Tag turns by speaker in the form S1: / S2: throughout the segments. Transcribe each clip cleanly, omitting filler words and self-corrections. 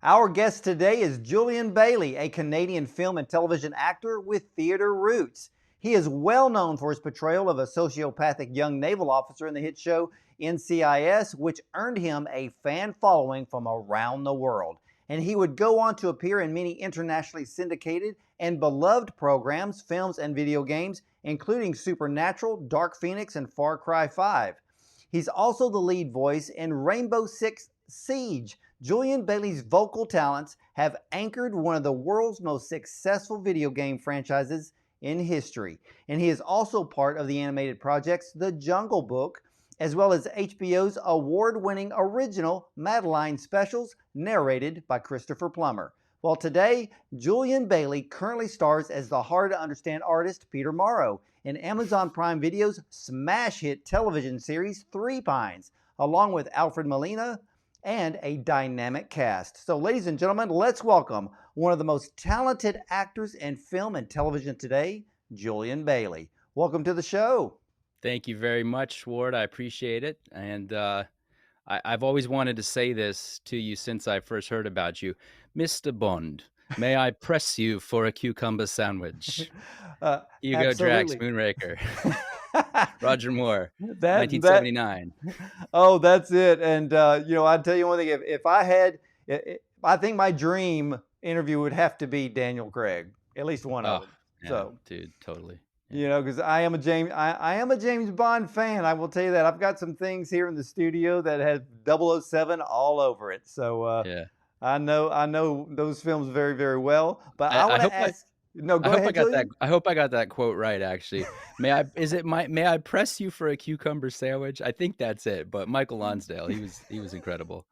S1: Our guest today is Julian Bailey, a Canadian film and television actor with theater roots. He is well known for his portrayal of a sociopathic young naval officer in the hit show NCIS, which earned him a fan following from around the world. And he would go on to appear in many internationally syndicated and beloved programs, films, and video games, including Supernatural, Dark Phoenix, and Far Cry 5. He's also the lead voice in Rainbow Six Siege. Julian Bailey's vocal talents have anchored one of the world's most successful video game franchises in history. And he is also part of the animated projects The Jungle Book, as well as HBO's award-winning original Madeline specials, narrated by Christopher Plummer. Well, today, Julian Bailey currently stars as the hard-to-understand artist Peter Morrow in Amazon Prime Video's smash hit television series Three Pines, along with Alfred Molina and a dynamic cast. So, ladies and gentlemen, let's welcome one of the most talented actors in film and television today, Julian Bailey. Welcome to the show.
S2: Thank you very much, Ward. I appreciate it. And I've always wanted to say this to you since I first heard about you. Mr. Bond, may I press you for a cucumber sandwich? Hugo Drax,
S1: Absolutely.
S2: Moonraker. Roger Moore,
S1: that
S2: 1979.
S1: Oh, that's it. And I'll tell you one thing. If I had, I think my dream interview would have to be Daniel Craig, at least one of
S2: Oh,
S1: them.
S2: yeah,
S1: So,
S2: dude, totally. Yeah.
S1: because I am a James Bond fan. I will tell you that. I've got some things here in the studio that have 007 all over it. So
S2: Yeah.
S1: I know those films very, very well. But I
S2: I
S1: want
S2: hope
S1: to ask. No,
S2: I
S1: go
S2: hope I
S1: ahead,
S2: got that.
S1: Julian.
S2: I hope I got that quote right. Actually, may I press you for a cucumber sandwich? I think that's it. But Michael Lonsdale, he was incredible.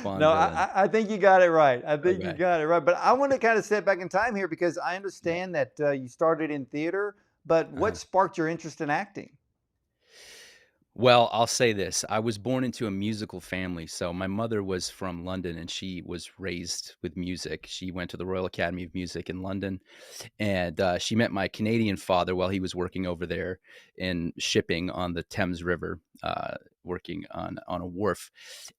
S2: Bond
S1: No,
S2: villain.
S1: I think you got it right. I think you
S2: Okay.
S1: got it right. But I want to kind of step back in time here because I understand that you started in theater, but what
S2: Uh-huh.
S1: sparked your interest in acting?
S2: Well, I'll say this. I was born into a musical family. So my mother was from London and she was raised with music. She went to the Royal Academy of Music in London and she met my Canadian father while he was working over there in shipping on the Thames River, working on a wharf.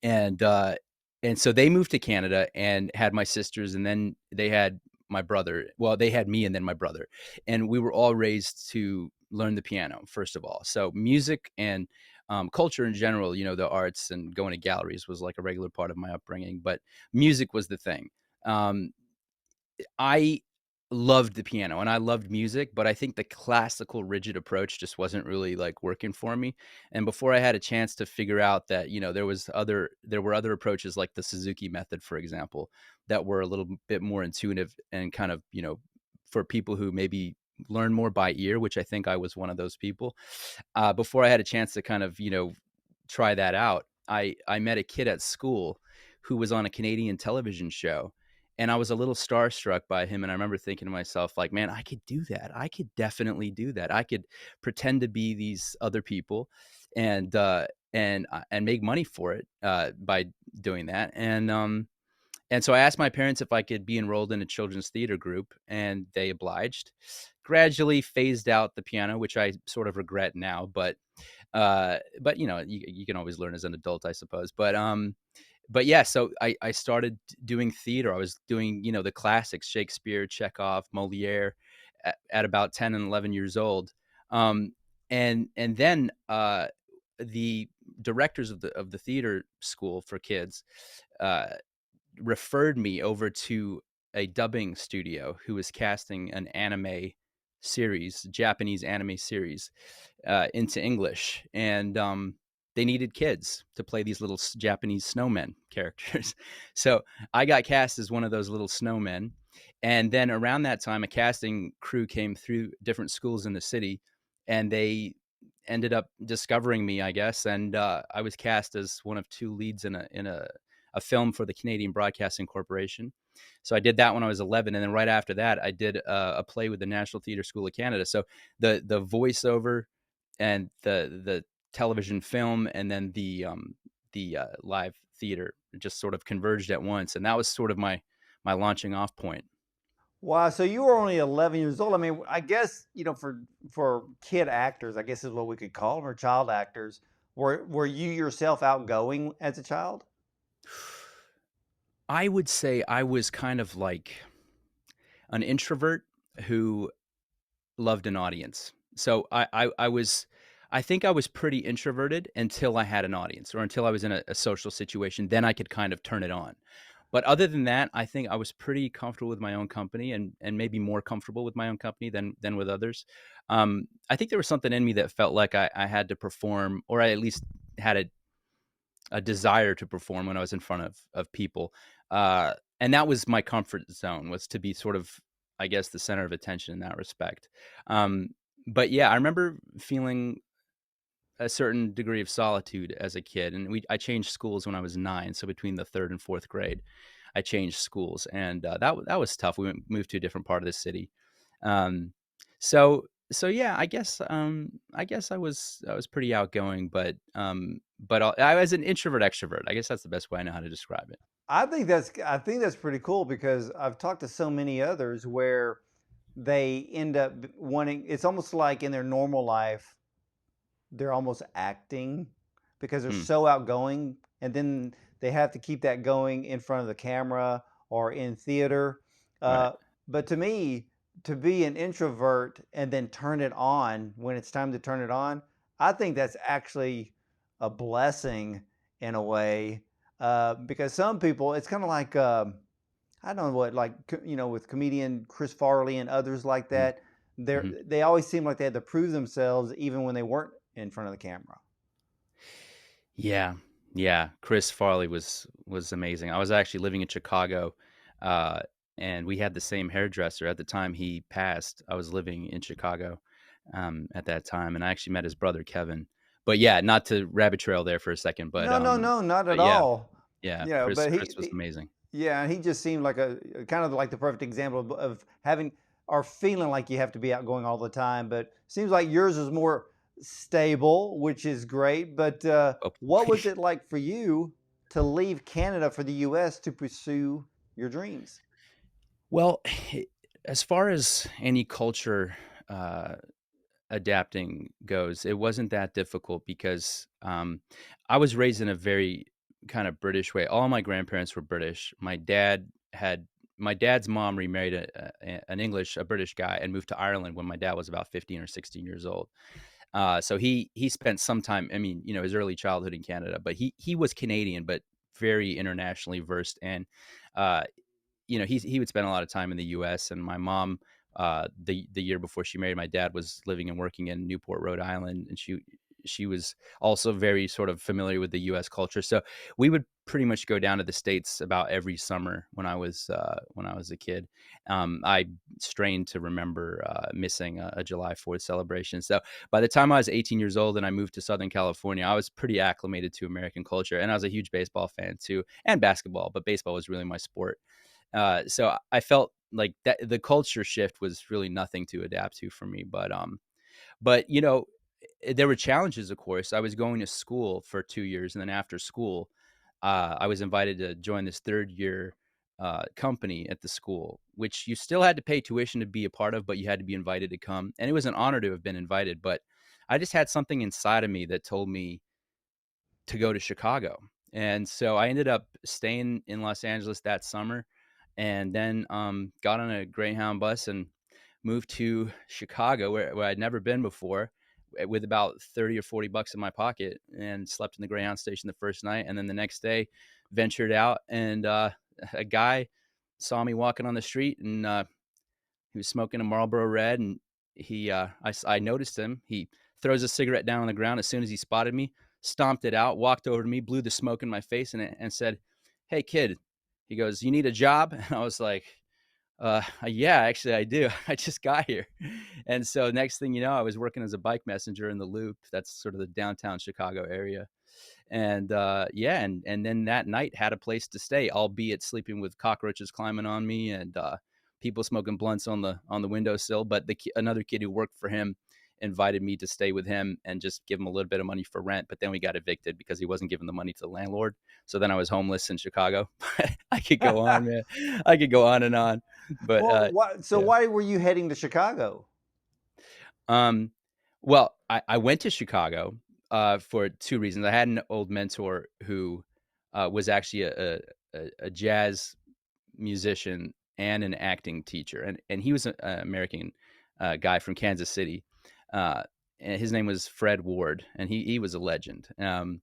S2: And, uh, and so they moved to Canada and had my sisters, and then they had my brother. Well, they had me and then my brother. And we were all raised to learn the piano, first of all. So music and culture in general, the arts and going to galleries was like a regular part of my upbringing, but music was the thing. Um, I loved the piano and I loved music, but I think the classical rigid approach just wasn't really like working for me. And before I had a chance to figure out that, there were other approaches like the Suzuki method, for example, that were a little bit more intuitive and kind of, for people who maybe learn more by ear, which I think I was one of those people. Before I had a chance to kind of, try that out, I met a kid at school who was on a Canadian television show, and I was a little starstruck by him, and I remember thinking to myself, like, "Man, I could do that. I could definitely do that. I could pretend to be these other people and make money for it, by doing that." And so I asked my parents if I could be enrolled in a children's theater group, and they obliged. Gradually phased out the piano, which I sort of regret now, but you can always learn as an adult, I suppose. But yeah, so I started doing theater. I was doing, the classics, Shakespeare, Chekhov, Moliere, at about 10 and 11 years old. And then the directors of the theater school for kids uh, referred me over to a dubbing studio who was casting an anime series, Japanese anime series, into English, and they needed kids to play these little Japanese snowmen characters. So I got cast as one of those little snowmen, and then around that time, a casting crew came through different schools in the city, and they ended up discovering me, I guess, and I was cast as one of two leads in a film for the Canadian Broadcasting Corporation. So I did that when I was 11, and then right after that, I did a play with the National Theatre School of Canada. So the voiceover and the television film, and then the live theater just sort of converged at once, and that was sort of my launching off point.
S1: Wow, so you were only 11 years old. I mean, I guess, for kid actors, I guess is what we could call them, or child actors. Were you yourself outgoing as a child?
S2: I would say I was kind of like an introvert who loved an audience. So I think I was pretty introverted until I had an audience or until I was in a social situation. Then I could kind of turn it on. But other than that, I think I was pretty comfortable with my own company and maybe more comfortable with my own company than with others. I think there was something in me that felt like I had to perform, or I at least had a desire to perform when I was in front of people. And that was my comfort zone, was to be sort of, I guess, the center of attention in that respect. Um, but yeah, I remember feeling a certain degree of solitude as a kid, and I changed schools when I was 9. So between the third and fourth grade, I changed schools, and that was tough. Moved to a different part of the city. Um, so yeah, I guess I was pretty outgoing, but I was an introvert extrovert. I guess that's the best way I know how to describe it.
S1: I think that's pretty cool because I've talked to so many others where they end up wanting. It's almost like in their normal life they're almost acting because they're
S2: Hmm,
S1: so outgoing, and then they have to keep that going in front of the camera or in theater.
S2: right.
S1: uh, but to me, to be an introvert and then turn it on when it's time to turn it on, I think that's actually a blessing in a way, because some people, it's kind of like, I don't know what, like, with comedian Chris Farley and others like
S2: Mm,
S1: that.
S2: mhm.
S1: They always seem like they had to prove themselves even when they weren't in front of the camera.
S2: Yeah, yeah. Chris Farley was amazing. I was actually living in Chicago, uh, and we had the same hairdresser at the time he passed. I was living in Chicago at that time, and I actually met his brother Kevin. But yeah, not to rabbit trail there for a second,
S1: No, no, no, not at
S2: but yeah,
S1: all.
S2: yeah.
S1: But
S2: Chris was amazing.
S1: yeah, he just seemed like a kind of like the perfect example of having or feeling like you have to be outgoing all the time. But seems like yours is more stable, which is great. But
S2: Oh,
S1: what was it like for you to leave Canada for the U.S. to pursue your dreams?
S2: well, as far as any culture uh, adapting goes, it wasn't that difficult because I was raised in a very kind of British way. All my grandparents were British. My dad's mom remarried a British guy and moved to Ireland when my dad was about 15 or 16 years old. So he spent some time. I mean, his early childhood in Canada, but he was Canadian, but very internationally versed. And uh, he would spend a lot of time in the U.S. And my mom, the year before she married my dad, was living and working in Newport, Rhode Island, and she was also very sort of familiar with the U.S. culture. So we would pretty much go down to the States about every summer when I was a kid. I strained to remember missing a July 4th celebration. So by the time I was 18 years old and I moved to Southern California, I was pretty acclimated to American culture, and I was a huge baseball fan too, and basketball, but baseball was really my sport. So I felt like that the culture shift was really nothing to adapt to for me. But there were challenges. Of course, I was going to school for 2 years, and then after school, I was invited to join this third year company at the school, which you still had to pay tuition to be a part of, but you had to be invited to come, and it was an honor to have been invited. But I just had something inside of me that told me to go to Chicago. And so I ended up staying in Los Angeles that summer and then got on a Greyhound bus and moved to Chicago where I'd never been before with about 30 or 40 bucks in my pocket and slept in the Greyhound station the first night. And then the next day ventured out and a guy saw me walking on the street and he was smoking a Marlboro Red, and I noticed him. He throws a cigarette down on the ground as soon as he spotted me, stomped it out, walked over to me, blew the smoke in my face, and said, "Hey, kid." He goes, "You need a job?" And I was like, yeah, actually, I do. I just got here." And so next thing you know, I was working as a bike messenger in the Loop. That's sort of the downtown Chicago area. And yeah, and then that night had a place to stay, albeit sleeping with cockroaches climbing on me and people smoking blunts on the windowsill. But another kid who worked for him invited me to stay with him and just give him a little bit of money for rent. But then we got evicted because he wasn't giving the money to the landlord. So then I was homeless in Chicago. I could go on, man. I could go on and on. But
S1: Well, so
S2: yeah.
S1: why were you heading to Chicago?
S2: Um, well, I went to Chicago for two reasons. I had an old mentor who was actually a jazz musician and an acting teacher, and he was an American guy from Kansas City. Uh, and his name was Fred Ward, and he was a legend. And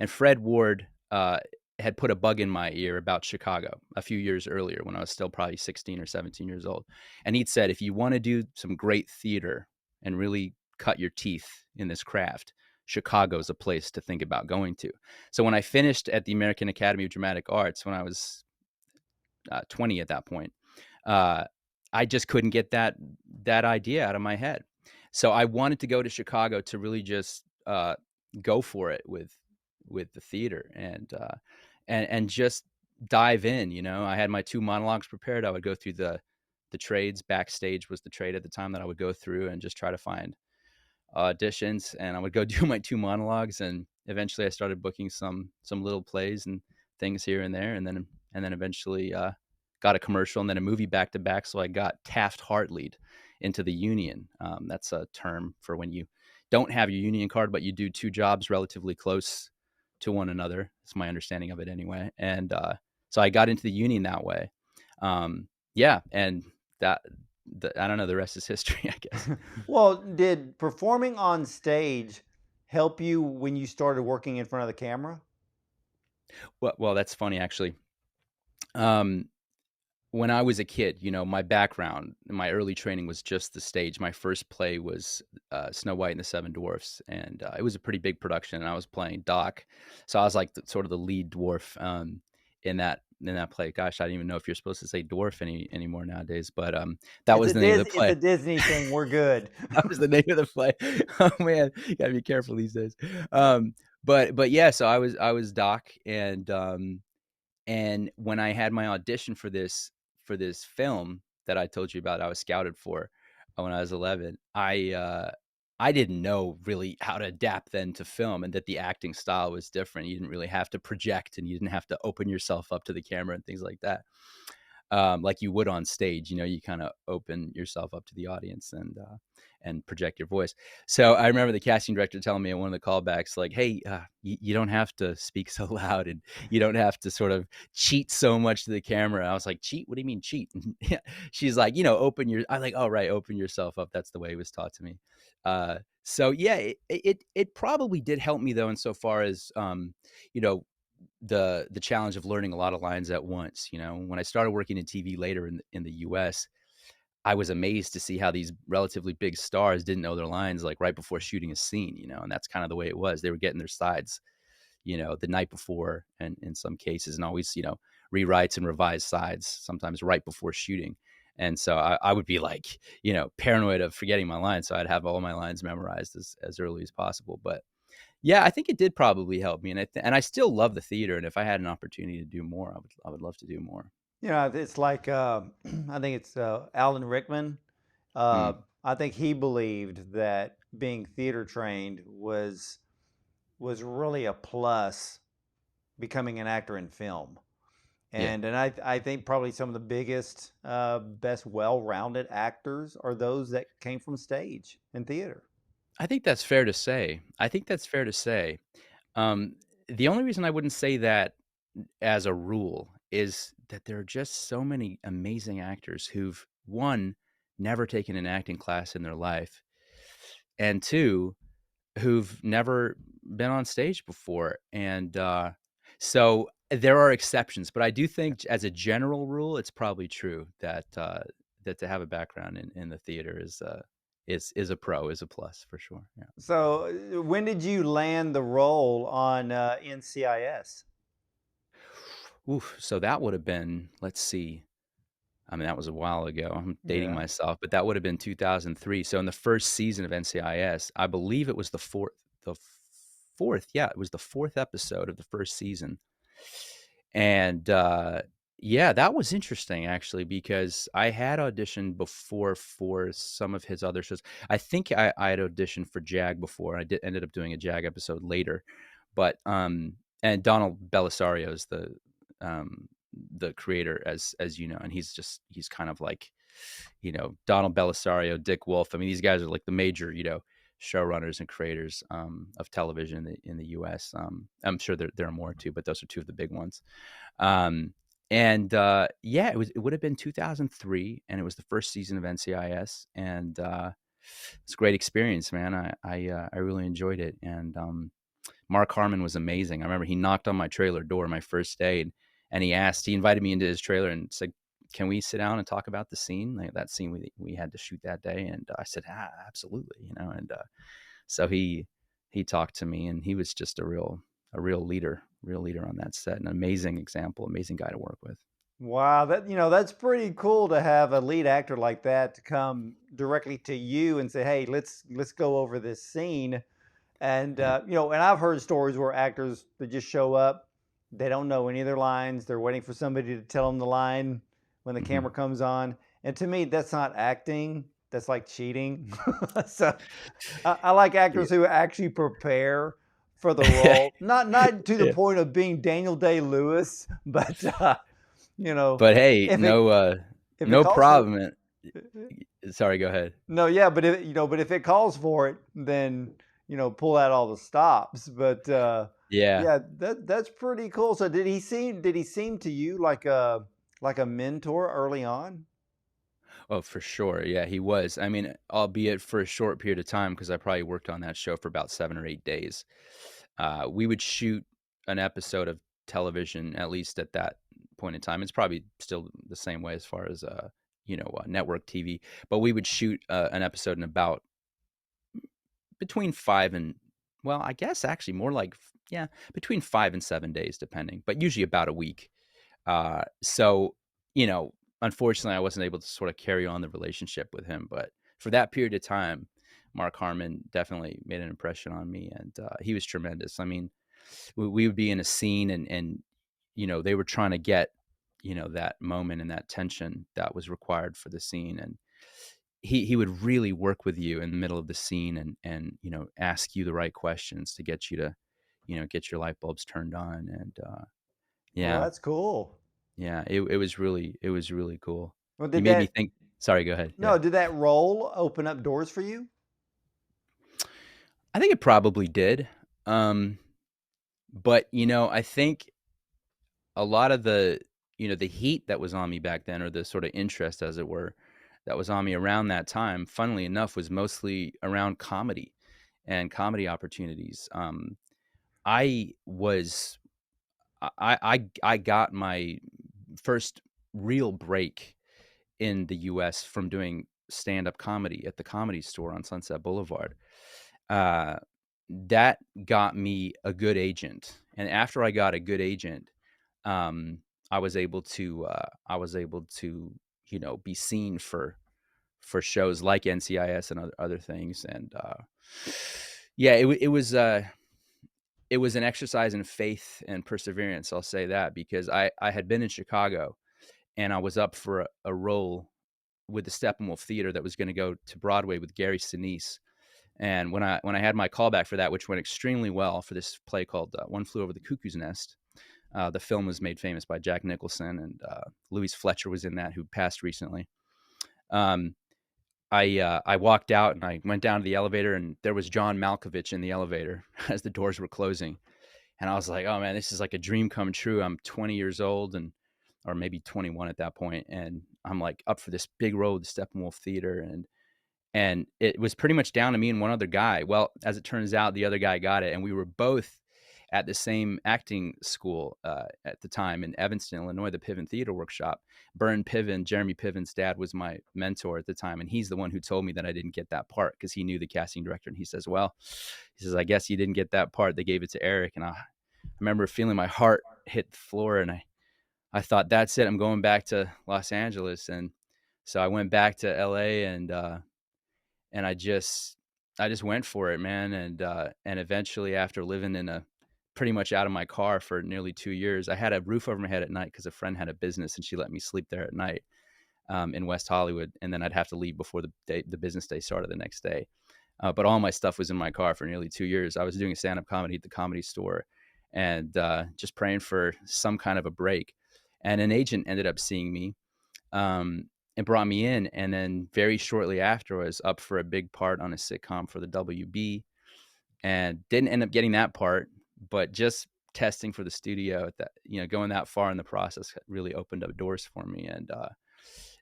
S2: Fred Ward had put a bug in my ear about Chicago a few years earlier when I was still probably 16 or 17 years old. And he'd said, if you want to do some great theater and really cut your teeth in this craft, Chicago's a place to think about going to. So when I finished at the American Academy of Dramatic Arts, when I was 20 at that point, uh, I just couldn't get that idea out of my head. So I wanted to go to Chicago to really just go for it with the theater and just dive in. You know, I had my 2 monologues prepared. I would go through the trades. Backstage was the trade at the time that I would go through and just try to find auditions, and I would go do my 2 monologues, and eventually I started booking some little plays and things here and there, and then eventually got a commercial and then a movie back to back. So I got Taft-Hartley'd into the union. That's a term for when you don't have your union card, but you do 2 jobs relatively close to one another. That's my understanding of it anyway. And so I got into the union that way. Yeah, and that I don't know. The rest is history, I guess.
S1: Well, did performing on stage help you when you started working in front of the camera?
S2: Well, that's funny actually. Um, when I was a kid, you know, my background, my early training was just the stage. My first play was Snow White and the Seven Dwarfs, and it was a pretty big production. And I was playing Doc, so I was like sort of the lead dwarf in that play. Gosh, I don't even know if you're supposed to say dwarf anymore nowadays, but that was the name of the
S1: It's
S2: play.
S1: a Disney thing. We're good.
S2: That was the name of the play. Oh man, you gotta be careful these days. But yeah, so I was Doc, and when I had my audition for this film that I told you about, I was scouted for when I was 11. I didn't know really how to adapt then to film, and that the acting style was different. You didn't really have to project, and you didn't have to open yourself up to the camera and things like that, like you would on stage. You know, you kind of open yourself up to the audience and project your voice. So I remember the casting director telling me at one of the callbacks, like, "Hey, you don't have to speak so loud, and you don't have to sort of cheat so much to the camera." I was like, "Cheat? What do you mean cheat?" Yeah, she's like, "You know, open your." I like, "Oh right, open yourself up." That's the way it was taught to me. So yeah, it probably did help me though, insofar as you know, the challenge of learning a lot of lines at once. You know, when I started working in TV later in the US, I was amazed to see how these relatively big stars didn't know their lines like right before shooting a scene, you know, and that's kind of the way it was. They were getting their sides, you know, the night before, and in some cases, and always, you know, rewrites and revised sides sometimes right before shooting. And so I would be like, you know, paranoid of forgetting my lines. So I'd have all my lines memorized as early as possible. But yeah, I think it did probably help me, and I still love the theater. And if I had an opportunity to do more, I would love to do more.
S1: You know, it's like I think it's Alan Rickman. Uh,
S2: Mm,
S1: I think he believed that being theater trained was really a plus becoming an actor in film.
S2: yeah.
S1: And I think probably some of the biggest, best well-rounded actors are those that came from stage and theater.
S2: I think that's fair to say. I think that's fair to say. Um, the only reason I wouldn't say that as a rule is that there are just so many amazing actors who've, one, never taken an acting class in their life, and two, who've never been on stage before. And so there are exceptions, but I do think, as a general rule, it's probably true that to have a background in the theater is a pro, is a plus for sure. Yeah.
S1: So, when did you land the role on NCIS?
S2: Oof. So that would have been, let's see. I mean, that was a while ago. I'm dating
S1: Yeah.
S2: myself, but that would have been 2003. So in the first season of NCIS, I believe it was the fourth. Yeah, it was the fourth episode of the first season. And yeah, that was interesting actually, because I had auditioned before for some of his other shows. I think I had auditioned for JAG before. Ended up doing a JAG episode later, but and Donald Belisario is the creator, as you know, and he's kind of like, you know, Donald Belisario, Dick Wolf. I mean, these guys are like the major, you know, showrunners and creators of television in the U.S. I'm sure there are more too, but those are two of the big ones. Um, and yeah, it would have been 2003, and it was the first season of NCIS, and it's a great experience, man. I really enjoyed it, and Mark Harmon was amazing. I remember he knocked on my trailer door my first day, and he invited me into his trailer and said, "Can we sit down and talk about the scene, like that scene we had to shoot that day?" And I said, "Absolutely," And so he talked to me, and he was just a real leader on that set, an amazing example, amazing guy to work with.
S1: Wow, that's pretty cool to have a lead actor like that to come directly to you and say, "Hey, let's go over this scene." And
S2: Yeah.
S1: and I've heard stories where actors they just show up, they don't know any of their lines, they're waiting for somebody to tell them the line when the
S2: hmm
S1: camera comes on. And to me, that's not acting. That's like cheating. So I like
S2: Yeah.
S1: actors who actually prepare for the role, not to the
S2: Yeah.
S1: point of being Daniel Day Lewis, but you know,
S2: But hey,
S1: if it if it
S2: no
S1: calls for
S2: problem. Sorry, go ahead.
S1: no, yeah, but if it calls for it, then pull out all the stops. But
S2: Yeah.
S1: yeah, that's pretty cool. So did he seem to you like a mentor early on?
S2: Oh, for sure. Yeah, he was. I mean, albeit for a short period of time, because I probably worked on that show for about 7 or 8 days. We would shoot an episode of television, at least at that point in time. It's probably still the same way as far as network TV, but we would shoot an episode in about between well, I guess actually more like yeah, between 5 and 7 days, depending, but usually about a week. So, you know, unfortunately, I wasn't able to sort of carry on the relationship with him. But for that period of time, Mark Harmon definitely made an impression on me, and he was tremendous. I mean, we would be in a scene, and they were trying to get that moment and that tension that was required for the scene, and he would really work with you in the middle of the scene, and ask you the right questions to get you to get your light bulbs turned on, and
S1: Well,
S2: yeah.
S1: that's cool.
S2: Yeah, it was really cool.
S1: Well,
S2: He
S1: did
S2: made me
S1: that
S2: think. Sorry, go ahead.
S1: no,
S2: Yeah.
S1: did that role open up doors for you?
S2: I think it probably did. Um, but, I think a lot of the heat that was on me back then, or the sort of interest, as it were, that was on me around that time, funnily enough, was mostly around comedy and comedy opportunities. I was I got my first real break in the US from doing stand-up comedy at the Comedy Store on Sunset Boulevard. Uh, that got me a good agent, and after I got a good agent, um, I was able to, be seen for shows like NCIS and other things, and yeah, it was an exercise in faith and perseverance. I'll say that, because I had been in Chicago, and I was up for a role with the Steppenwolf Theater that was going to go to Broadway with Gary Sinise. And when I had my callback for that, which went extremely well, for this play called One Flew Over the Cuckoo's Nest, the film was made famous by Jack Nicholson, and Louise Fletcher was in that, who passed recently. Um, I walked out and I went down to the elevator, and there was John Malkovich in the elevator as the doors were closing, and I was like, "Oh man, this is like a dream come true." I'm 20 years old, or maybe 21 at that point, and I'm like up for this big role with the Steppenwolf Theater, and it was pretty much down to me and one other guy. Well, as it turns out, the other guy got it, and we were both at the same acting school at the time in Evanston, Illinois, the Piven Theater Workshop. Bern Piven, Jeremy Piven's dad, was my mentor at the time, and he's the one who told me that I didn't get that part, because he knew the casting director, and he says, "Well," he says, "I guess you didn't get that part. They gave it to Eric." And I remember feeling my heart hit the floor, and I thought, "That's it. I'm going back to Los Angeles." And so I went back to LA, and I just went for it, man. And eventually, after living in a pretty much out of my car for nearly 2 years, I had a roof over my head at night because a friend had a business, and she let me sleep there at night in West Hollywood, and then I'd have to leave before the business day started the next day. But all my stuff was in my car for nearly 2 years. I was doing stand-up comedy at the Comedy Store, and just praying for some kind of a break. And an agent ended up seeing me, and brought me in. And then very shortly after, I was up for a big part on a sitcom for the WB, and didn't end up getting that part, but just testing for the studio at that, going that far in the process really opened up doors for me.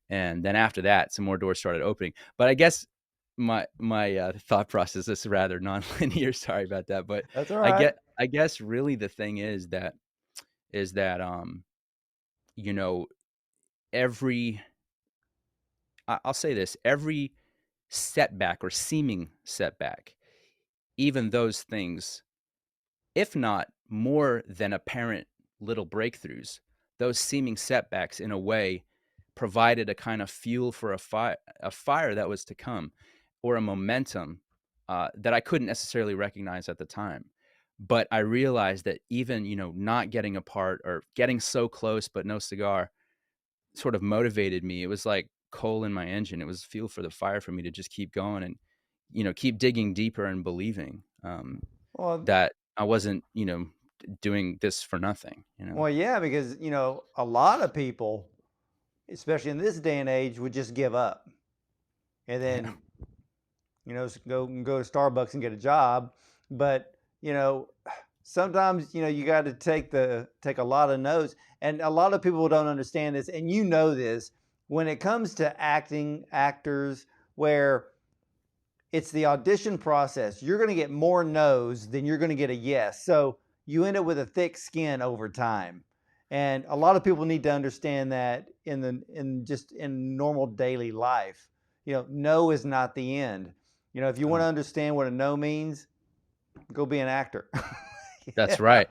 S2: And then after that, some more doors started opening. But I guess my thought process is rather nonlinear. Sorry about that, but
S1: That's all right.
S2: I guess really the thing is that you know every I'll say this, every setback or seeming setback, even those things, if not more than apparent little breakthroughs, those seeming setbacks in a way provided a kind of fuel for a fire that was to come, or a momentum that I couldn't necessarily recognize at the time. But I realized that even, not getting a part or getting so close but no cigar sort of motivated me. It was like coal in my engine. It was fuel for the fire for me to just keep going and, keep digging deeper and believing
S1: Well,
S2: that I wasn't, doing this for nothing.
S1: well, yeah, because a lot of people, especially in this day and age, would just give up and
S2: Yeah.
S1: then go to Starbucks and get a job. But sometimes you got to take a lot of notes, and a lot of people don't understand this, and this when it comes to actors, where it's the audition process. You're going to get more no's than you're going to get a yes. So you end up with a thick skin over time. And a lot of people need to understand that in normal daily life. No is not the end. If you want to
S2: Oh,
S1: understand what a no means, go be an actor.
S2: that's
S1: Yeah.
S2: right.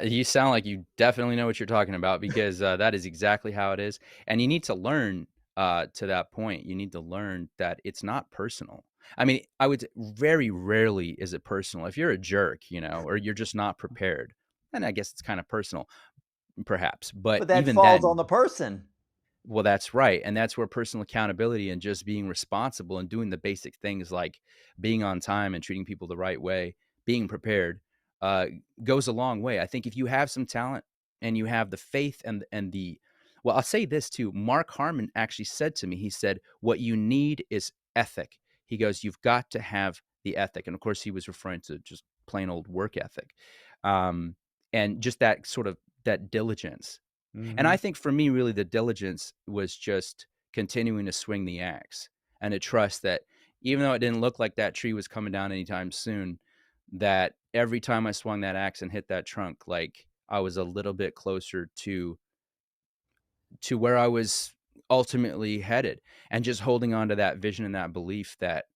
S2: You sound like you definitely know what you're talking about, because that is exactly how it is. And you need to learn to that point. You need to learn that it's not personal. I mean, I would very rarely is it personal. If you're a jerk, or you're just not prepared, then I guess it's kind of personal, perhaps. But
S1: But that
S2: even
S1: falls
S2: then,
S1: on the person.
S2: well, that's right. And that's where personal accountability and just being responsible and doing the basic things like being on time and treating people the right way, being prepared, uh, goes a long way. I think if you have some talent and you have the faith well, I'll say this too. Mark Harmon actually said to me, he said, what you need is ethic. He goes, you've got to have the ethic. And of course, he was referring to just plain old work ethic. Um, and just that sort of that diligence. And
S1: Mm-hmm.
S2: I think for me, really, the diligence was just continuing to swing the axe and to trust that even though it didn't look like that tree was coming down anytime soon, that every time I swung that axe and hit that trunk, like I was a little bit closer to where I was ultimately headed, and just holding on to that vision and that belief that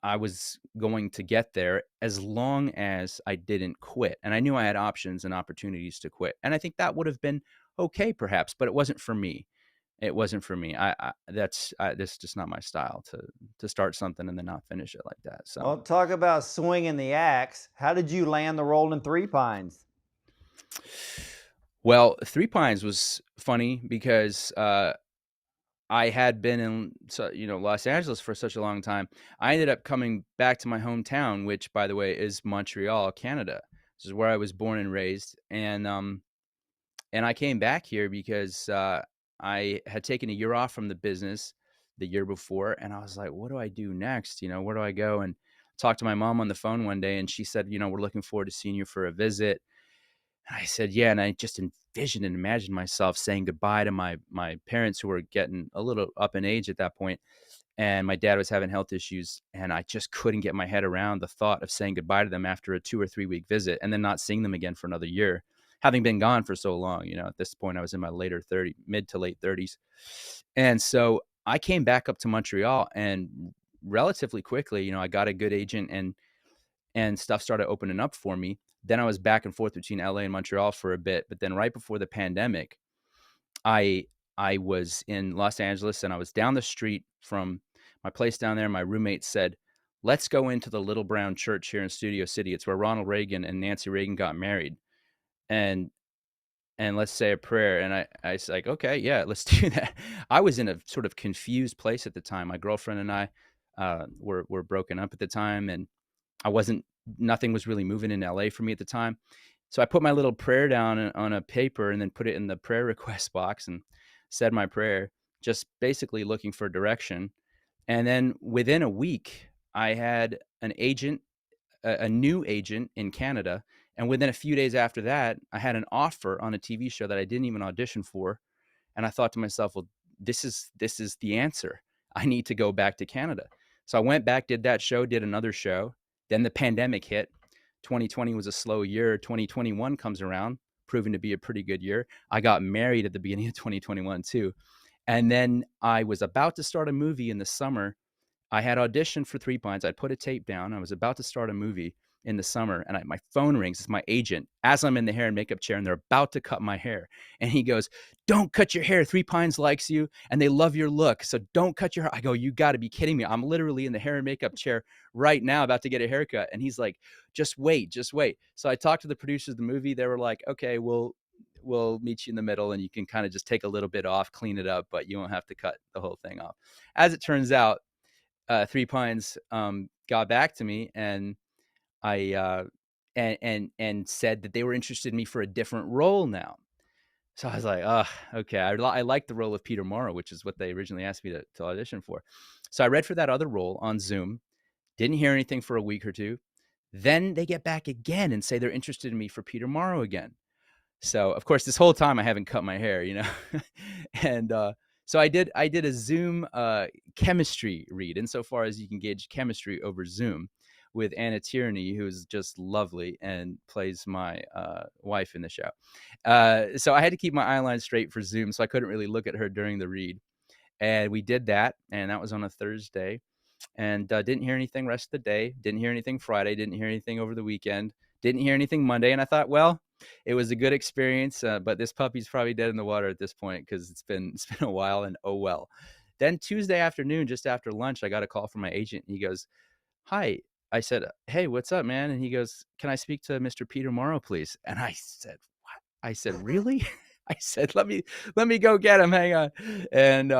S2: I was going to get there as long as I didn't quit. And I knew I had options and opportunities to quit. And I think that would have been okay, perhaps, but it wasn't for me. It wasn't for me. This is just not my style to start something and then not finish it like that. So,
S1: Well, talk about swinging the axe. How did you land the role in Three Pines?
S2: well, Three Pines was funny because I had been in Los Angeles for such a long time. I ended up coming back to my hometown, which, by the way, is Montreal, Canada. This is where I was born and raised, and I came back here because I had taken a year off from the business the year before, and I was like, "What do I do next? Where do I go?" And talked to my mom on the phone one day, and she said, "We're looking forward to seeing you for a visit." And I said, "Yeah," and I just envisioned and imagined myself saying goodbye to my parents, who were getting a little up in age at that point, and my dad was having health issues, and I just couldn't get my head around the thought of saying goodbye to them after a 2 or 3 week visit and then not seeing them again for another year, having been gone for so long. At this point I was in my mid to late 30s. And so I came back up to Montreal, and relatively quickly, I got a good agent, and stuff started opening up for me. Then I was back and forth between LA and Montreal for a bit, but then right before the pandemic, I I was in Los Angeles, and I was down the street from my place down there. My roommate said, "Let's go into the Little Brown Church here in Studio City. It's where Ronald Reagan and Nancy Reagan got married, and let's say a prayer." And I was like, "Okay, yeah, let's do that." I was in a sort of confused place at the time. My girlfriend and I were broken up at the time, and I wasn't nothing was really moving in LA for me at the time. So I put my little prayer down on a paper and then put it in the prayer request box and said my prayer. just basically looking for direction. And then within a week, I had an agent, a new agent in Canada. And within a few days after that, I had an offer on a TV show that I didn't even audition for. And I thought to myself, well, this is the answer. I need to go back to Canada. So I went back, did that show, did another show. Then the pandemic hit. 2020 was a slow year. 2021 comes around, proving to be a pretty good year. I got married at the beginning of 2021 too. And then I was about to start a movie in the summer. I had auditioned for Three Pines. I'd put a tape down. I was about to start a movie in the summer, and my phone rings. It's my agent as I'm in the hair and makeup chair, and they're about to cut my hair. And he goes, "Don't cut your hair. Three Pines likes you, and they love your look. So don't cut your hair." I go, "You got to be kidding me. I'm literally in the hair and makeup chair right now about to get a haircut." And he's like, "Just wait, just wait." So I talked to the producers of the movie. They were like, "Okay, we'll meet you in the middle, and you can kind of just take a little bit off, clean it up, but you won't have to cut the whole thing off." As it turns out, Three Pines got back to me, and I and said that they were interested in me for a different role now. So I was like, "Oh, okay." I like the role of Peter Morrow, which is what they originally asked me to audition for. So I read for that other role on Zoom. Didn't hear anything for a week or two. Then they get back again and say they're interested in me for Peter Morrow again. So of course, this whole time I haven't cut my hair, and so I did a Zoom chemistry read, insofar as you can gauge chemistry over Zoom, with Anna Tierney, who's just lovely and plays my wife in the show. So I had to keep my eye line straight for Zoom, so I couldn't really look at her during the read. And we did that, and that was on a Thursday. And didn't hear anything rest of the day. Didn't hear anything Friday. Didn't hear anything over the weekend. Didn't hear anything Monday. And I thought, well, it was a good experience, but this puppy's probably dead in the water at this point, because it's been a while, and oh well. Then Tuesday afternoon, just after lunch, I got a call from my agent. And he goes, "Hi." I said, "Hey, what's up, man?" And he goes, "Can I speak to Mr. Peter Morrow, please?" And I said, "What?" I said, "Really?" I said, let me go get him. Hang on. And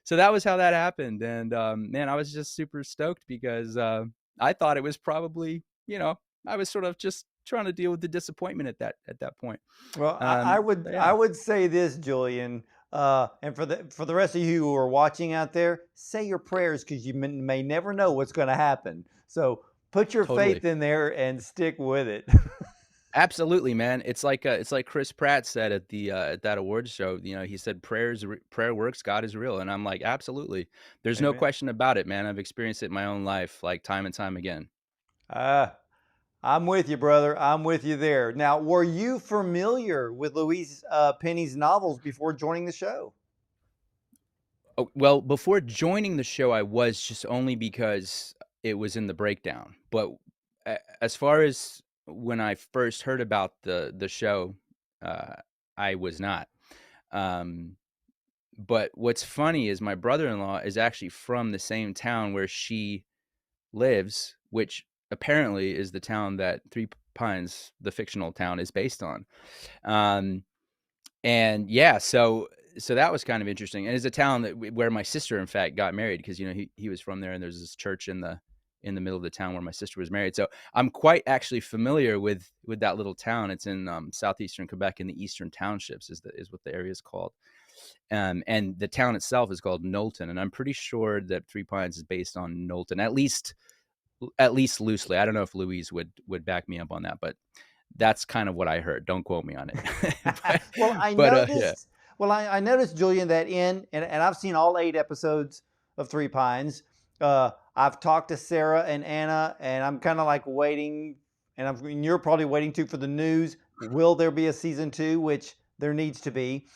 S2: so that was how that happened. And man, I was just super stoked, because I thought it was probably, I was sort of just trying to deal with the disappointment at that point.
S1: Well, I would
S2: Yeah,
S1: I would say this, Julian, and for the rest of you who are watching out there, say your prayers, because you may never know what's going to happen. So put your
S2: totally.
S1: faith in there and stick with it.
S2: Absolutely, man. It's like Chris Pratt said at that awards show. He said, prayer works, God is real." And I'm like, absolutely. There's no
S1: Amen.
S2: question about it, man. I've experienced it in my own life, like time and time again.
S1: Ah, I'm with you, brother. I'm with you there. Now, were you familiar with Louise Penny's novels before joining the show?
S2: Oh, well, before joining the show, I was, just only because it was in the breakdown. But as far as when I first heard about the show, uh, I was not. Um, but what's funny is my brother-in-law is actually from the same town where she lives, which apparently is the town that Three Pines, the fictional town, is based on. Um, and yeah, so that was kind of interesting. And it's a town where my sister, in fact, got married, because he was from there, and there's this church in the middle of the town where my sister was married. So I'm quite actually familiar with that little town. It's in southeastern Quebec, in the Eastern Townships is what the area is called. And the town itself is called Knowlton, and I'm pretty sure that Three Pines is based on Knowlton, at least loosely. I don't know if Louise would back me up on that, but that's kind of what I heard. Don't quote me on it. but,
S1: Well, I
S2: yeah,
S1: noticed. Well, I noticed, Julian, that and I've seen all 8 episodes of Three Pines. I've talked to Sarah and Anna, and I'm kind of like waiting, and you're probably waiting too for the news. Will there be a season two? Which there needs to be.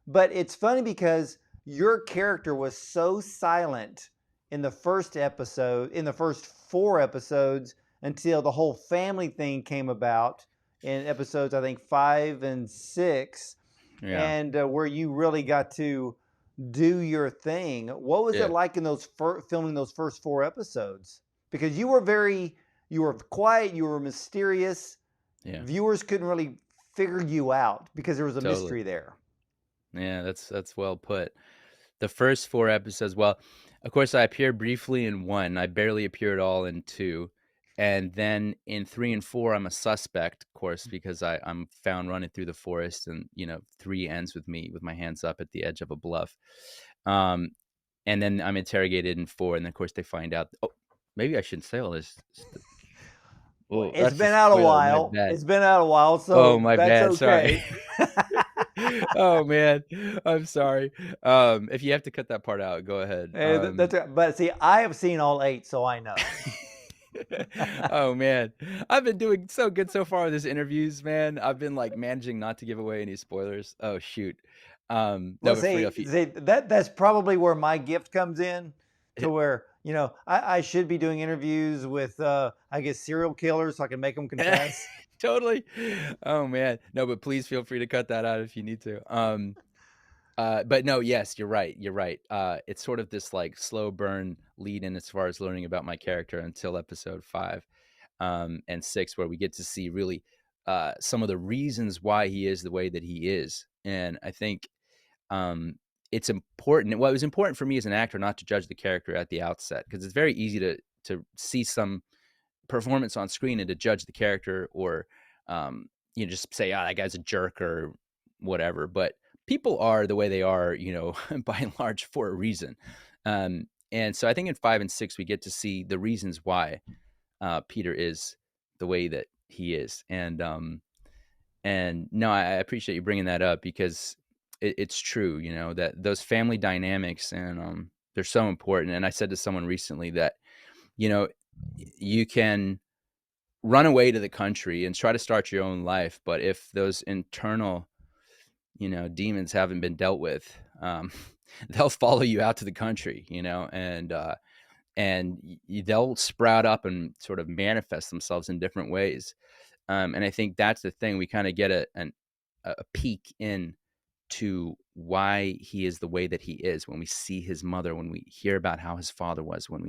S1: But it's funny because your character was so silent in the first episode, in the first 4 episodes, until the whole family thing came about in episodes, I think, 5 and 6,
S2: yeah,
S1: and where you really got to do your thing. What was it
S2: yeah,
S1: like in those filming those first 4 episodes? Because you were quiet, you were mysterious.
S2: yeah,
S1: Viewers couldn't really figure you out because there was a
S2: totally.
S1: mystery there.
S2: Yeah, that's well put. The first 4 episodes, well, of course, I appeared briefly in one. I barely appeared at all in two. And then in 3 and 4, I'm a suspect, of course, because I'm found running through the forest, and 3 ends with me with my hands up at the edge of a bluff. Um, and then I'm interrogated in 4, and then of course they find out. Oh, maybe I shouldn't say all this.
S1: Well,
S2: Oh,
S1: it's
S2: that's a
S1: been out a
S2: spoiler. My
S1: while.
S2: bad.
S1: It's been out a while,
S2: Oh,
S1: so
S2: my
S1: that's
S2: bad. Sorry.
S1: okay.
S2: Oh man, I'm sorry. If you have to cut that part out, go ahead.
S1: But see, I have seen all 8, so I know.
S2: Oh man, I've been doing so good so far with these interviews, man. I've been like managing not to give away any spoilers. Oh shoot. No,
S1: Well,
S2: but for real,
S1: see,
S2: if you,
S1: that's probably where my gift comes in, to where I should be doing interviews with I guess serial killers so I can make them confess.
S2: totally. Oh man, no, but please feel free to cut that out if you need to. But no, yes, you're right. You're right. It's sort of this like slow burn lead in as far as learning about my character until episode 5, and 6, where we get to see really some of the reasons why he is the way that he is. And I think um, it's important. Well, it was important for me as an actor not to judge the character at the outset, because it's very easy to see some performance on screen and to judge the character, or just say, that guy's a jerk or whatever. But people are the way they are, by and large, for a reason. And so I think in 5 and 6 we get to see the reasons why Peter is the way that he is. And no, I appreciate you bringing that up, because it's true, that those family dynamics, and they're so important. And I said to someone recently that you know you can run away to the country and try to start your own life, but if those internal demons haven't been dealt with, they'll follow you out to the country, and they'll sprout up and sort of manifest themselves in different ways. And I think that's the thing. We kind of get a peek in to why he is the way that he is when we see his mother, when we hear about how his father was, when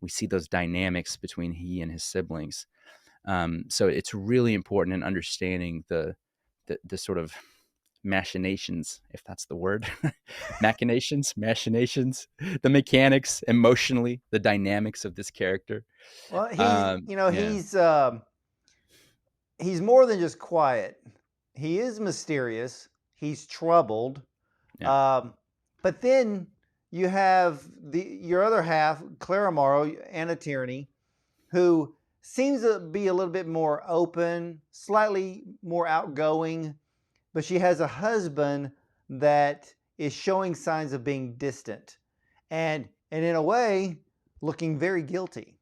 S2: we see those dynamics between he and his siblings. So it's really important in understanding the sort of machinations, if that's the word, machinations, the mechanics, emotionally, the dynamics of this character.
S1: Well,
S2: Yeah,
S1: he's more than just quiet. He is mysterious. He's troubled.
S2: yeah.
S1: Um, but then you have your other half, Clara Morrow, Anna Tierney, who seems to be a little bit more open, slightly more outgoing, but she has a husband that is showing signs of being distant, and in a way, looking very guilty.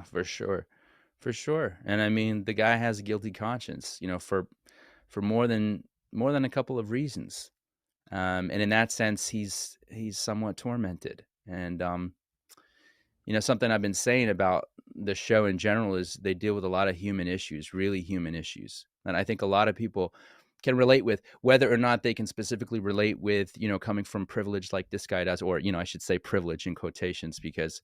S2: For sure, for sure. And I mean, the guy has a guilty conscience, for more than a couple of reasons. And in that sense, he's somewhat tormented. And something I've been saying about the show in general is they deal with a lot of human issues, really human issues. And I think a lot of people can relate with, whether or not they can specifically relate with, coming from privilege like this guy does, or, I should say privilege in quotations, because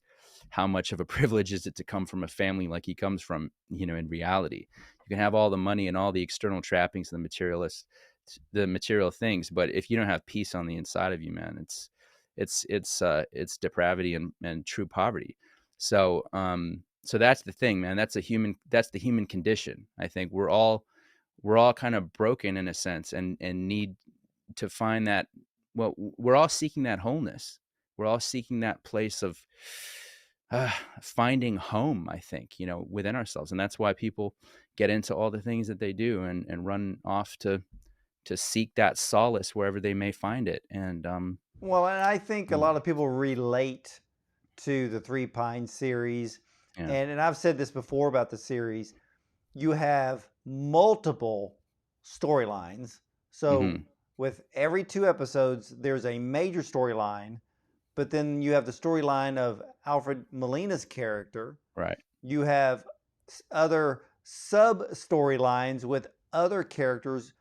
S2: how much of a privilege is it to come from a family like he comes from, in reality? You can have all the money and all the external trappings and the material things, but if you don't have peace on the inside of you, man, it's depravity and true poverty. So that's the thing, man. That's the human condition. I think we're all kind of broken in a sense, and need to find that. Well, we're all seeking that wholeness. We're all seeking that place of finding home, I think, within ourselves. And that's why people get into all the things that they do, and run off to seek that solace wherever they may find it. And
S1: Well, and I think a
S2: yeah,
S1: lot of people relate to the Three Pines series,
S2: yeah.
S1: and I've said this before about the series. You have multiple storylines. So
S2: Hmm.
S1: with every 2 episodes, there's a major storyline, but then you have the storyline of Alfred Molina's character.
S2: Right.
S1: You have other sub storylines with other characters.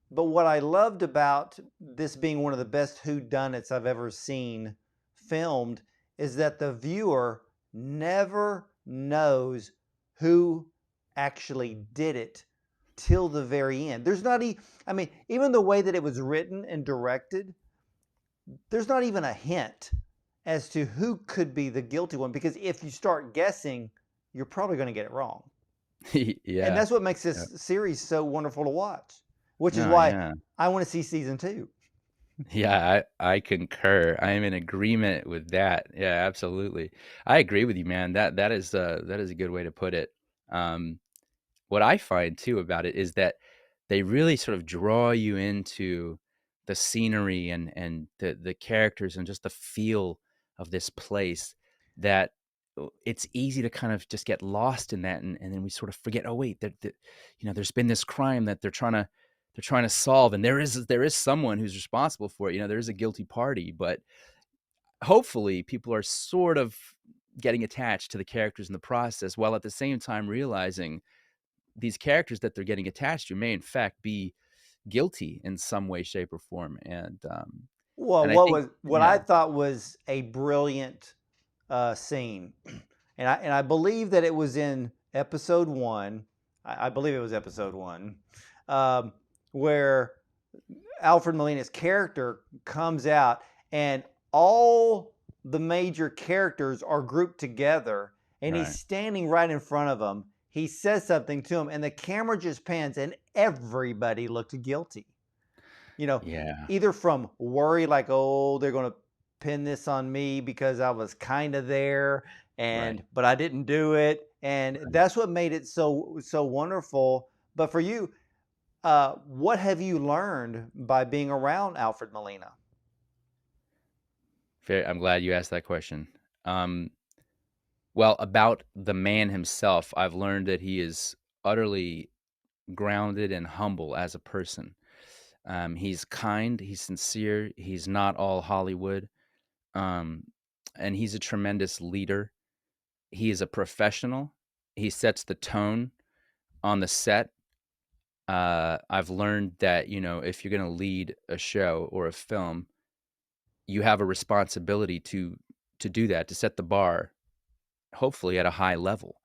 S1: But what I loved about this being one of the best whodunits I've ever seen filmed is that the viewer never knows who actually did it till the very end. There's not I mean, even the way that it was written and directed, there's not even a hint as to who could be the guilty one, because if you start guessing, you're probably going to get it wrong. And
S2: Yeah.
S1: that's what makes
S2: Yeah.
S1: this series so wonderful to watch, which is
S2: No,
S1: why
S2: yeah.
S1: I want to see season 2.
S2: Yeah, I concur. I am in agreement with that. Yeah, absolutely. I agree with you, man. That is a good way to put it. Um, what I find too about it is that they really sort of draw you into the scenery and the characters and just the feel of this place that it's easy to kind of just get lost in that and then we sort of forget, oh wait, that there's been this crime that they're trying to solve and there is someone who's responsible for it. There is a guilty party, but hopefully people are sort of getting attached to the characters in the process while at the same time realizing these characters that they're getting attached to may in fact be guilty in some way, shape, or form.
S1: Well,
S2: And I think,
S1: what I
S2: yeah,
S1: thought was a brilliant scene, and I believe that it was in episode one. I believe it was episode one, um, where Alfred Molina's character comes out, and all the major characters are grouped together, and he's
S2: right,
S1: standing right in front of them. He says something to him, and the camera just pans, and everybody looked guilty.
S2: yeah,
S1: Either from worry, like, oh, they're going to pin this on me because I was kind of there,
S2: right.
S1: but I didn't do it. And that's what made it so wonderful. But for you, what have you learned by being around Alfred Molina?
S2: I'm glad you asked that question. Um, well, about the man himself, I've learned that he is utterly grounded and humble as a person. He's kind, he's sincere, he's not all Hollywood, um, and he's a tremendous leader. He is a professional. He sets the tone on the set. I've learned that, if you're gonna lead a show or a film, you have a responsibility to do that, to set the bar, hopefully at a high level,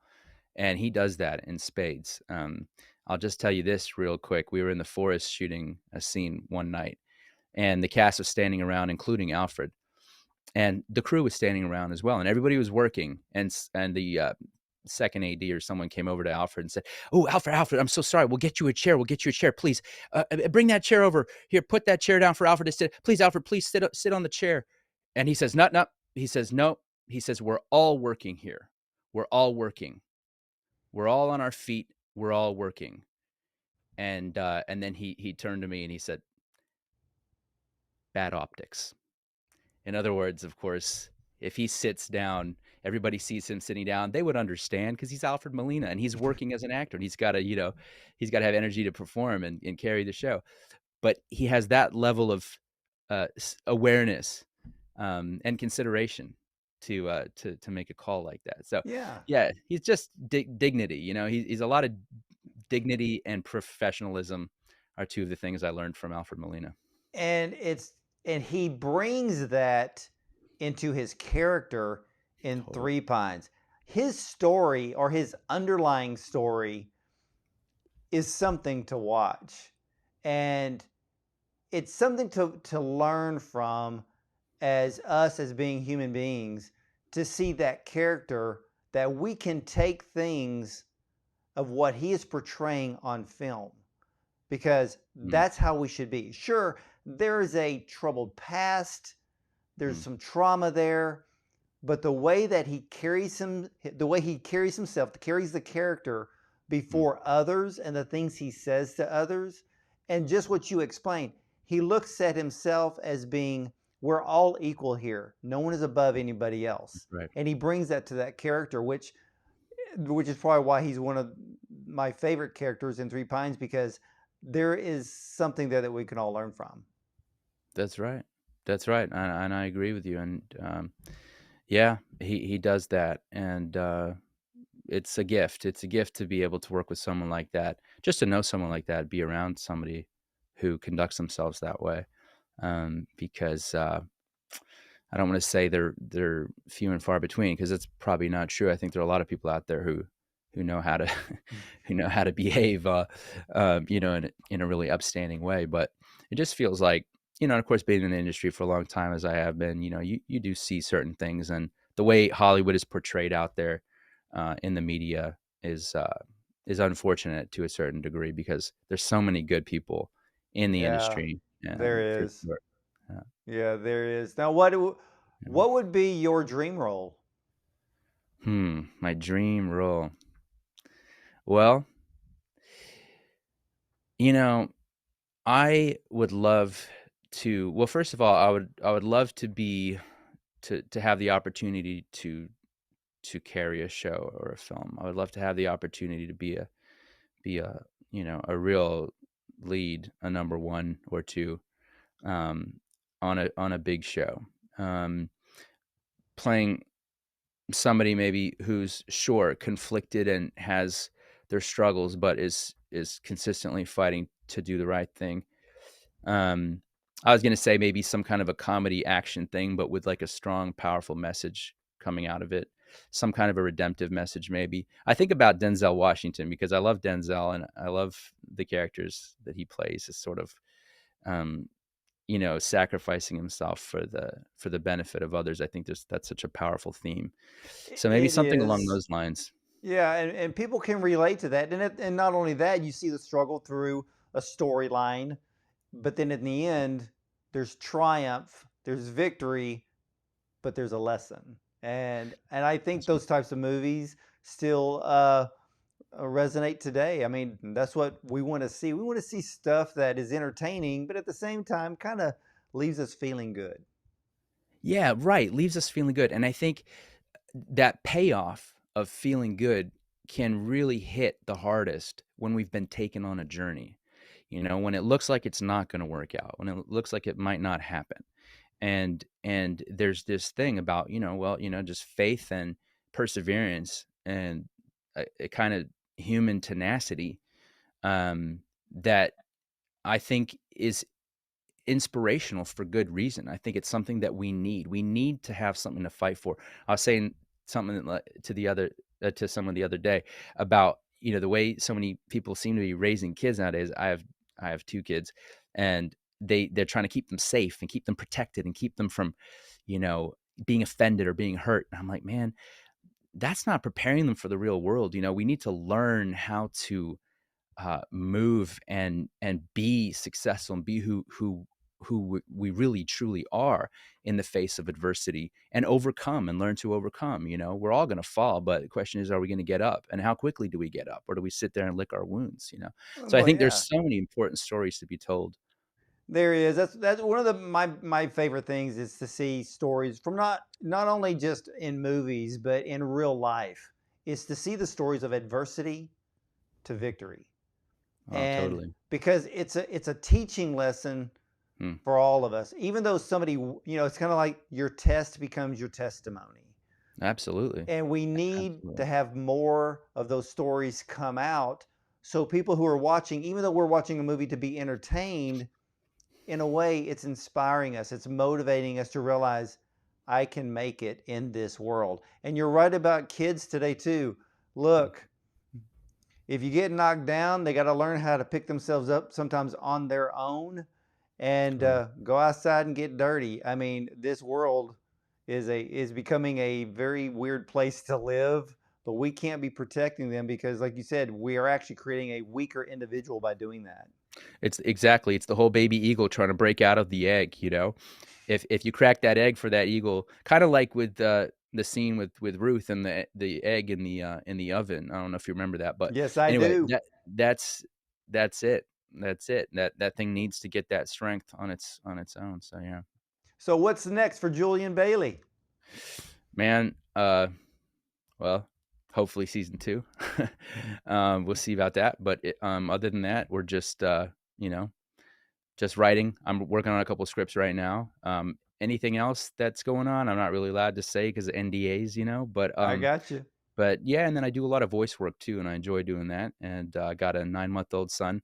S2: and he does that in spades. I'll just tell you this real quick. We were in the forest shooting a scene one night, and the cast was standing around, including Alfred, and the crew was standing around as well, and everybody was working, and the second AD or someone came over to Alfred and said, "Oh, Alfred, I'm so sorry. We'll get you a chair. We'll get you a chair, please. Bring that chair over here. Put that chair down for Alfred to sit. Please, Alfred, please sit on the chair." And he says, "No, no." He says, "No." He says, "We're all working here. We're all working. We're all on our feet. We're all working." And then he turned to me and he said, "Bad optics." In other words, of course, if he sits down, everybody sees him sitting down, they would understand because he's Alfred Molina and he's working as an actor and he's got to have energy to perform and carry the show. But he has that level of awareness and consideration to make a call like that. So,
S1: Yeah.
S2: yeah, he's just dignity. He's a lot of dignity and professionalism are two of the things I learned from Alfred Molina.
S1: And he brings that into his character in
S2: Totally.
S1: Three Pines. His story, or his underlying story, is something to watch. And it's something to learn from, as us as being human beings, to see that character, that we can take things of what he is portraying on film, because
S2: Mm,
S1: that's how we should be. Sure, there is a troubled past, there's
S2: mm,
S1: some trauma there, but the way he carries himself, carries the character
S2: mm.
S1: before others, and the things he says to others, and just what you explained, he looks at himself as being, we're all equal here. No one is above anybody else.
S2: Right.
S1: And he brings that to that character, which is probably why he's one of my favorite characters in Three Pines, because there is something there that we can all learn from.
S2: That's right. That's right, and I agree with you, and, yeah, he does that, and, it's a gift. It's a gift to be able to work with someone like that, just to know someone like that, be around somebody who conducts themselves that way, because, I don't wanna say they're few and far between because it's probably not true. I think there are a lot of people out there who know how to who know how to behave, in a really upstanding way, but it just feels like, of course, being in the industry for a long time as I have been, you do see certain things, and the way Hollywood is portrayed out there, in the media is unfortunate to a certain degree because there's so many good people in the
S1: Yeah,
S2: industry,
S1: there
S2: for
S1: is.
S2: sure.
S1: Yeah, there is. Now,
S2: Yeah.
S1: what would be your dream role?
S2: My dream role. Well, you know, I would love to. Well, first of all, I would love to be to have the opportunity to carry a show or a film. I would love to have the opportunity to be a a real lead, a number one or two, um, on a big show, um, playing somebody maybe who's sure conflicted and has their struggles, but is consistently fighting to do the right thing. Um, I was gonna say maybe some kind of a comedy action thing, but with like a strong, powerful message coming out of it. Some kind of a redemptive message, maybe. I think about Denzel Washington because I love Denzel and I love the characters that he plays as sort of um, sacrificing himself for the benefit of others. I think that's such a powerful theme. So maybe
S1: It
S2: something along
S1: is.
S2: those lines.
S1: Yeah, and people can relate to that. And not only that, you see the struggle through a storyline, but then in the end, there's triumph, there's victory, but there's a lesson. And I think
S2: That's right.
S1: those types of movies still resonate today. I mean, that's what we want to see. We want to see stuff that is entertaining, but at the same time, kind of leaves us feeling good.
S2: Yeah, right. Leaves us feeling good. And I think that payoff of feeling good can really hit the hardest when we've been taken on a journey. When it looks like it's not going to work out, when it looks like it might not happen. And there's this thing about, well, just faith and perseverance and a kind of human tenacity um that I think is inspirational for good reason. I think it's something that we need. We need to have something to fight for. I was saying something to someone the other day about the way so many people seem to be raising kids nowadays. I have two kids, and they're trying to keep them safe and keep them protected and keep them from you know being offended or being hurt. And I'm like, man, that's not preparing them for the real world. We need to learn how to move and be successful and be who we really truly are in the face of adversity and overcome and learn to overcome. We're all going to fall, but the question is, are we going to get up, and how quickly do we get up, or do we sit there and lick our wounds? So I
S1: Well,
S2: think there's
S1: yeah,
S2: so many important stories to be told.
S1: there is. That's one of my favorite things is to see stories from not only just in movies but in real life. Is to see the stories of adversity to victory,
S2: Oh,
S1: and
S2: totally.
S1: because it's a teaching lesson
S2: Hmm.
S1: for all of us. Even though somebody, it's kind of like your test becomes your testimony.
S2: Absolutely.
S1: And we need to
S2: Absolutely.
S1: have more of those stories come out so people who are watching, even though we're watching a movie to be entertained, in a way, it's inspiring us. It's motivating us to realize I can make it in this world. And you're right about kids today, too. Look, if you get knocked down, they got to learn how to pick themselves up sometimes on their own and
S2: Totally.
S1: go outside and get dirty. I mean, this world is becoming a very weird place to live, but we can't be protecting them because, like you said, we are actually creating a weaker individual by doing that.
S2: It's the whole baby eagle trying to break out of the egg. If you crack that egg for that eagle, kind of like with the scene with Ruth and the egg in the oven. I don't know if you remember that, but
S1: Yes, I
S2: anyway,
S1: do.
S2: that's it. That's it. That thing needs to get that strength on its own. So yeah,
S1: So, what's next for Julian Bailey?
S2: man. Well, hopefully season two. We'll see about that. But other than that, we're you know just writing. I'm working on a couple scripts right now. Anything else that's going on, I'm not really allowed to say because of NDAs. But
S1: I got you.
S2: yeah, and then I do a lot of voice work too, and I enjoy doing that. And I got a 9-month-old son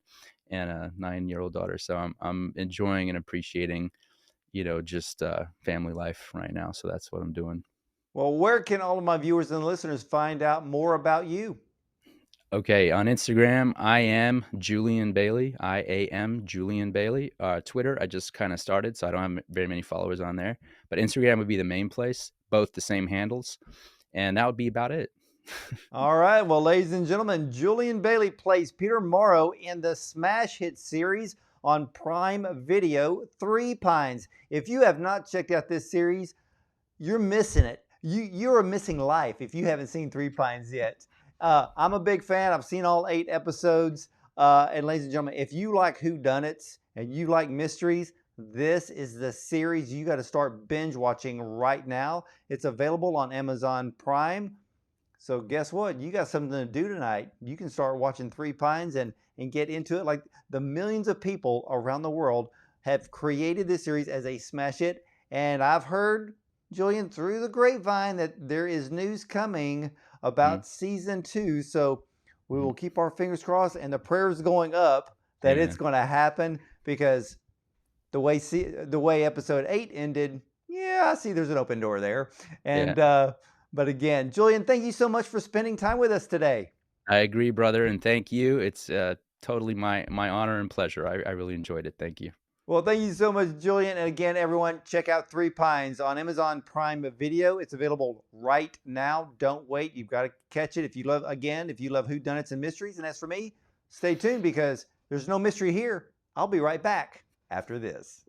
S2: and a 9-year-old daughter, so I'm enjoying and appreciating just family life right now. So that's what I'm doing.
S1: Well, where can all of my viewers and listeners find out more about you?
S2: Okay, on Instagram, I am Julian Bailey. I am Julian Bailey. Twitter, I just kind of started, so I don't have very many followers on there. But Instagram would be the main place, both the same handles, and that would be about it.
S1: All right. Well, ladies and gentlemen, Julian Bailey plays Peter Morrow in the smash hit series on Prime Video, Three Pines. If you have not checked out this series, you're missing it. You're missing life if you haven't seen Three Pines yet. I'm a big fan. I've seen all 8 episodes. And ladies and gentlemen, if you like whodunits and you like mysteries, this is the series you got to start binge watching right now. It's available on Amazon Prime. So guess what? You got something to do tonight. You can start watching Three Pines and get into it. Like the millions of people around the world have created this series as a smash hit. And I've heard, Julian, through the grapevine that there is news coming about season 2. So we will keep our fingers crossed and the prayers going up that it's going to happen, because the way episode 8 ended, yeah, I see there's an open door there. And but again, Julian, thank you so much for spending time with us today.
S2: I agree, brother, and thank you. It's totally my honor and pleasure. I really enjoyed it. Thank you.
S1: Well, thank you so much, Julian. And again, everyone, check out Three Pines on Amazon Prime Video. It's available right now. Don't wait. You've got to catch it if you love whodunits and mysteries. And as for me, stay tuned, because there's no mystery here. I'll be right back after this.